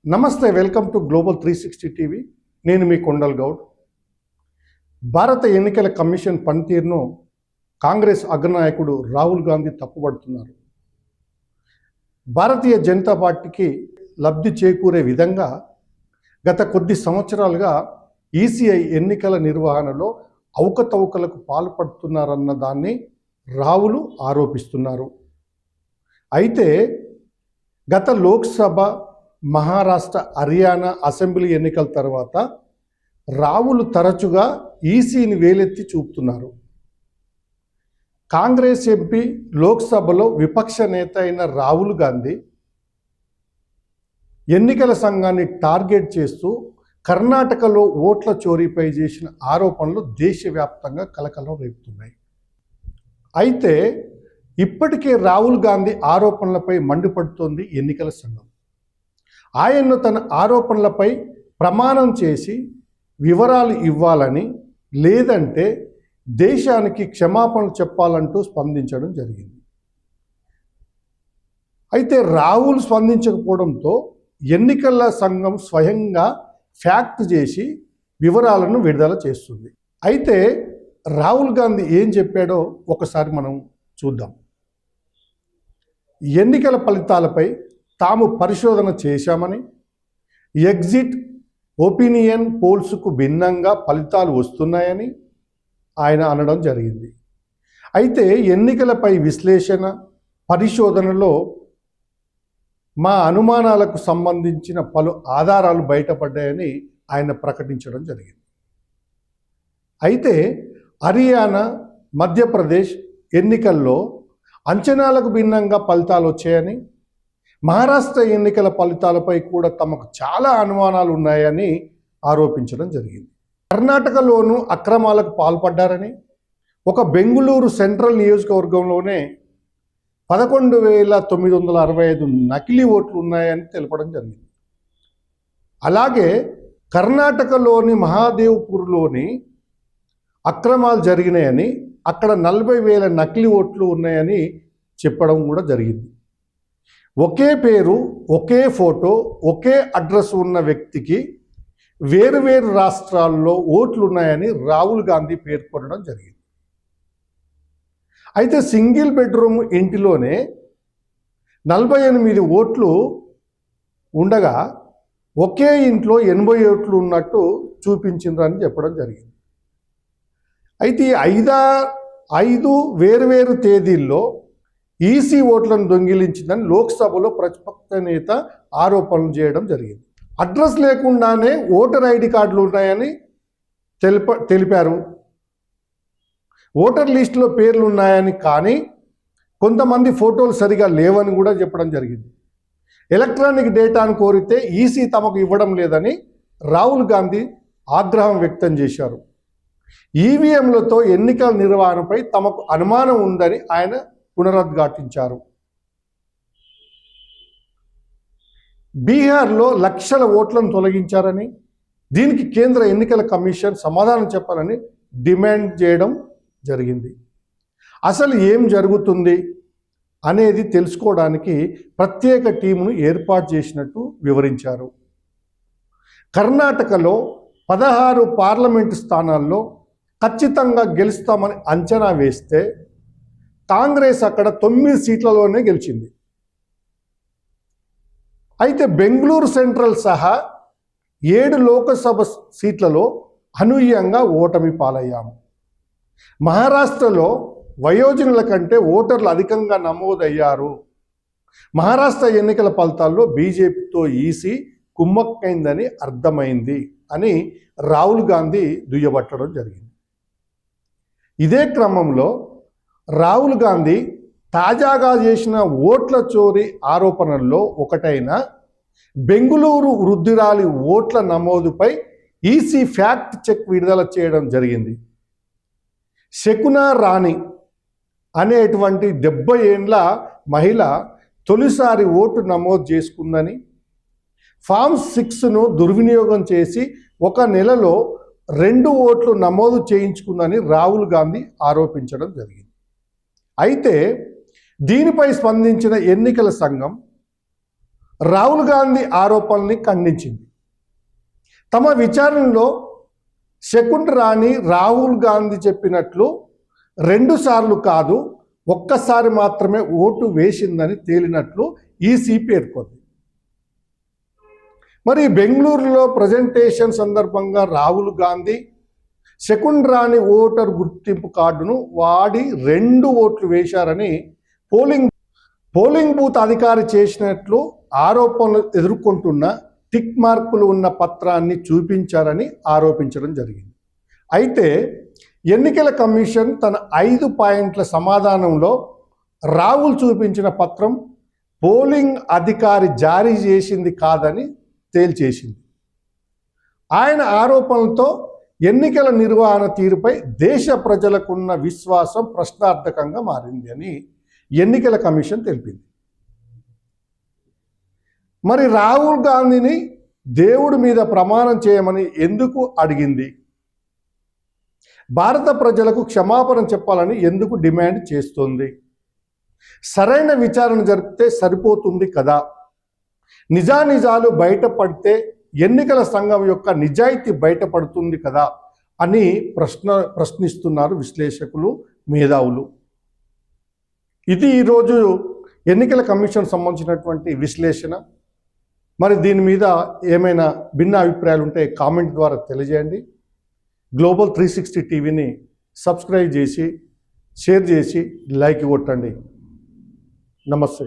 నమస్తే, welcome to global 360 TV. నేను మీ కొండల్ గౌడ్. భారత ఎన్నికల కమిషన్ పనితీరును కాంగ్రెస్ అగ్రనాయకుడు రాహుల్ గాంధీ తప్పుపడుతున్నారు. భారతీయ జనతా పార్టీకి లబ్ధి చేకూరే విధంగా గత కొద్ది సంవత్సరాలుగా ఈసీఐ ఎన్నికల నిర్వహణలో అవకతవకలకు పాల్పడుతున్నారన్న దాన్ని రాహుల్ ఆరోపిస్తున్నారు. అయితే గత లోక్సభ, మహారాష్ట్ర, హర్యానా అసెంబ్లీ ఎన్నికల తర్వాత రాహుల్ తరచుగా ఈసీని వేలెత్తి చూపుతున్నారు. కాంగ్రెస్ ఎంపీ, లోక్సభలో విపక్ష నేత అయిన రాహుల్ గాంధీ ఎన్నికల సంఘాన్ని టార్గెట్ చేస్తూ కర్ణాటకలో ఓట్ల చోరీపై చేసిన ఆరోపణలు దేశవ్యాప్తంగా కలకలం రేపుతున్నాయి. అయితే ఇప్పటికే రాహుల్ గాంధీ ఆరోపణలపై మండిపడుతోంది ఎన్నికల సంఘం. ఆయన్ను తన ఆరోపణలపై ప్రమాణం చేసి వివరాలు ఇవ్వాలని, లేదంటే దేశానికి క్షమాపణలు చెప్పాలంటూ స్పందించడం జరిగింది. అయితే రాహుల్ స్పందించకపోవడంతో ఎన్నికల సంఘం స్వయంగా ఫ్యాక్ట్ చేసి వివరాలను విడుదల చేస్తుంది. అయితే రాహుల్ గాంధీ ఏం చెప్పాడో ఒకసారి మనం చూద్దాం. ఎన్నికల ఫలితాలపై తాము పరిశోధన చేశామని, ఎగ్జిట్ ఒపీనియన్ పోల్స్కు భిన్నంగా ఫలితాలు వస్తున్నాయని ఆయన అనడం జరిగింది. అయితే ఎన్నికలపై విశ్లేషణ, పరిశోధనలో మా అనుమానాలకు సంబంధించిన పలు ఆధారాలు బయటపడ్డాయని ఆయన ప్రకటించడం జరిగింది. అయితే హర్యానా, మధ్యప్రదేశ్ ఎన్నికల్లో అంచనాలకు భిన్నంగా ఫలితాలు వచ్చాయని, మహారాష్ట్ర ఎన్నికల ఫలితాలపై కూడా తమకు చాలా అనుమానాలు ఉన్నాయని ఆరోపించడం జరిగింది. కర్ణాటకలోనూ అక్రమాలకు పాల్పడ్డారని, ఒక బెంగుళూరు సెంట్రల్ నియోజకవర్గంలోనే 11,965 నకిలీ ఓట్లు ఉన్నాయని తెలపడం జరిగింది. అలాగే కర్ణాటకలోని మహాదేవ్పూర్లోని అక్రమాలు జరిగినాయని, అక్కడ 40,000 నకిలీ ఓట్లు ఉన్నాయని చెప్పడం కూడా జరిగింది. ఒకే పేరు, ఒకే ఫోటో, ఒకే అడ్రస్ ఉన్న వ్యక్తికి వేరువేరు రాష్ట్రాల్లో ఓట్లు ఉన్నాయని రాహుల్ గాంధీ పేర్కొనడం జరిగింది. అయితే సింగిల్ బెడ్రూమ్ ఇంటిలోనే 48 ఓట్లు ఉండగా ఒకే ఇంట్లో 80 ఓట్లు ఉన్నట్టు చూపించిందని చెప్పడం జరిగింది. అయితే ఈ 5 వేరువేరు తేదీల్లో ఈసీ ఓట్లను దొంగిలించిందని లోక్సభలో ప్రతిపక్ష నేత ఆరోపణలు చేయడం జరిగింది. అడ్రస్ లేకుండానే ఓటర్ ఐడి కార్డులు ఉన్నాయని తెలిపారు. ఓటర్ లిస్టులో పేర్లు ఉన్నాయని, కానీ కొంతమంది ఫోటోలు సరిగా లేవని కూడా చెప్పడం జరిగింది. ఎలక్ట్రానిక్ డేటాను కోరితే ఈసీ తమకు ఇవ్వడం లేదని రాహుల్ గాంధీ ఆగ్రహం వ్యక్తం చేశారు. ఈవీఎంలతో ఎన్నికల నిర్వహణపై తమకు అనుమానం ఉందని ఆయన పునరుద్ఘాటించారు. బీహార్లో లక్షల ఓట్లను తొలగించారని, దీనికి కేంద్ర ఎన్నికల కమిషన్ సమాధానం చెప్పాలని డిమాండ్ చేయడం జరిగింది. అసలు ఏం జరుగుతుంది అనేది తెలుసుకోవడానికి ప్రత్యేక టీమును ఏర్పాటు చేసినట్టు వివరించారు. కర్ణాటకలో 16 పార్లమెంటు స్థానాల్లో ఖచ్చితంగా గెలుస్తామని అంచనా వేస్తే కాంగ్రెస్ అక్కడ 9 సీట్లలోనే గెలిచింది. అయితే బెంగళూరు సెంట్రల్ సహా 7 లోకసభ సీట్లలో అనూహ్యంగా ఓటమి పాలయ్యాము. మహారాష్ట్రలో వయోజనుల కంటే ఓటర్లు అధికంగా నమోదయ్యారు. మహారాష్ట్ర ఎన్నికల ఫలితాల్లో బీజేపీతో ఈసీ కుమ్మక్కైందని అర్థమైంది అని రాహుల్ గాంధీ దుయ్యబట్టడం జరిగింది. ఇదే క్రమంలో రాహుల్ గాంధీ తాజాగా చేసిన ఓట్ల చోరీ ఆరోపణల్లో ఒకటైన బెంగుళూరు వృద్ధురాలి ఓట్ల నమోదుపై ఈసీ ఫ్యాక్ట్ చెక్ విడుదల చేయడం జరిగింది. శకునా రాణి అనేటువంటి 70 ఏండ్ల మహిళ తొలిసారి ఓటు నమోదు చేసుకుందని, ఫామ్ 6ను దుర్వినియోగం చేసి 1 నెలలో 2 ఓట్లు నమోదు చేయించుకుందని రాహుల్ గాంధీ ఆరోపించడం జరిగింది. అయితే దీనిపై స్పందించిన ఎన్నికల సంఘం రాహుల్ గాంధీ ఆరోపణల్ని ఖండించింది. తమ విచారణలో శకుంతల రాణి రాహుల్ గాంధీ చెప్పినట్లు 2 సార్లు కాదు, ఒక్కసారి మాత్రమే ఓటు వేసిందని తేలినట్లు ఈసీ పేర్కొంది. మరి బెంగళూరులో ప్రజెంటేషన్ సందర్భంగా రాహుల్ గాంధీ శకుంతల రాణి ఓటర్ గుర్తింపు కార్డును వాడి 2 ఓట్లు వేశారని పోలింగ్ బూత్ అధికారి చేసినట్లు ఆరోపణలు ఎదుర్కొంటున్న టిక్ మార్కులు ఉన్న పత్రాన్ని చూపించారని ఆరోపించడం జరిగింది. అయితే ఎన్నికల కమిషన్ తన 5 పాయింట్ల సమాధానంలో రాహుల్ చూపించిన పత్రం పోలింగ్ అధికారి జారీ చేసింది కాదని తేల్చేసింది. ఆయన ఆరోపణలతో ఎన్నికల నిర్వహణ తీరుపై దేశ ప్రజలకున్న విశ్వాసం ప్రశ్నార్థకంగా మారింది అని ఎన్నికల కమిషన్ తెలిపింది. మరి రాహుల్ గాంధీని దేవుడి మీద ప్రమాణం చేయమని ఎందుకు అడిగింది? భారత ప్రజలకు క్షమాపణ చెప్పాలని ఎందుకు డిమాండ్ చేస్తోంది? సరైన విచారణ జరిపితే సరిపోతుంది కదా. నిజానిజాలు బయటపడితే ఎన్నికల సంఘం యొక్క నిజాయితీ బయటపడుతుంది కదా అని ప్రశ్నిస్తున్నారు విశ్లేషకులు, మేధావులు. ఇది ఈరోజు ఎన్నికల కమిషన్ సంబంధించినటువంటి విశ్లేషణ. మరి దీని మీద ఏమైనా భిన్న అభిప్రాయాలు ఉంటే కామెంట్ ద్వారా తెలియజేయండి. గ్లోబల్ 360 టీవీని సబ్స్క్రైబ్ చేసి, షేర్ చేసి, లైక్ కొట్టండి. నమస్తే.